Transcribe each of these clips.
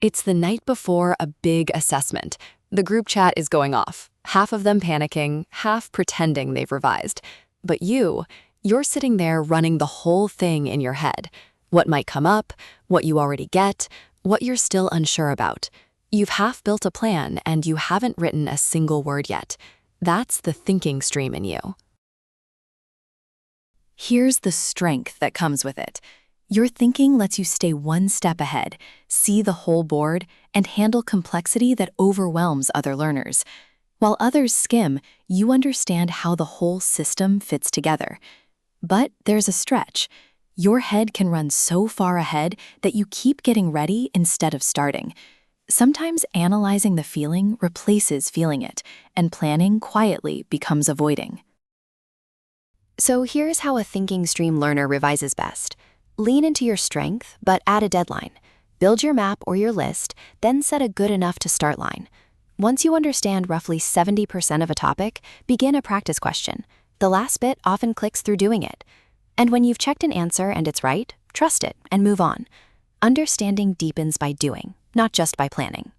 It's the night before a big assessment. The group chat is going off, half of them panicking, half pretending they've revised. But you're sitting there running the whole thing in your head. What might come up, what you already get, what you're still unsure about. You've half built a plan and you haven't written a single word yet. That's the thinking stream in you. Here's the strength that comes with it. Your thinking lets you stay one step ahead, see the whole board, and handle complexity that overwhelms other learners. While others skim, you understand how the whole system fits together. But there's a stretch. Your head can run so far ahead that you keep getting ready instead of starting. Sometimes analyzing the feeling replaces feeling it, and planning quietly becomes avoiding. So here's how a thinking stream learner revises best. Lean into your strength, but add a deadline. Build your map or your list, then set a good enough to start line. Once you understand roughly 70% of a topic, begin a practice question. The last bit often clicks through doing it. And when you've checked an answer and it's right, trust it and move on. Understanding deepens by doing, not just by planning.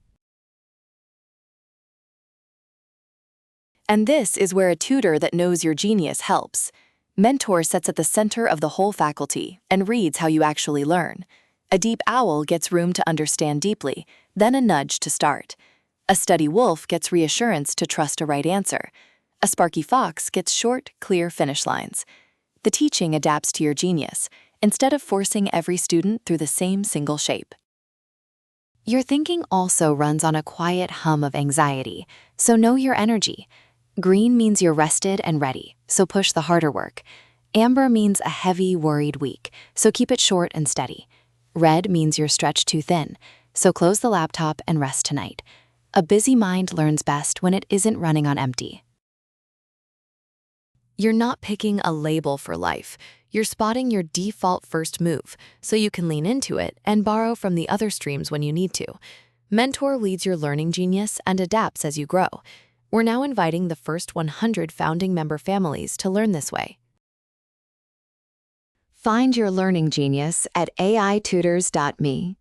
And this is where a tutor that knows your genius helps. Mentor sits at the center of the whole faculty and reads how you actually learn. A deep owl gets room to understand deeply, then a nudge to start. A steady wolf gets reassurance to trust a right answer. A Sparky Fox gets short, clear finish lines. The teaching adapts to your genius, instead of forcing every student through the same single shape. Your thinking also runs on a quiet hum of anxiety, so know your energy. Green means you're rested and ready, so push the harder work. Amber means a heavy, worried week, so keep it short and steady. Red means you're stretched too thin, so close the laptop and rest tonight. A busy mind learns best when it isn't running on empty. You're not picking a label for life. You're spotting your default first move, so you can lean into it and borrow from the other streams when you need to. Mentor leads your learning genius and adapts as you grow. We're now inviting the first 100 founding member families to learn this way. Find your learning genius at aitutors.me.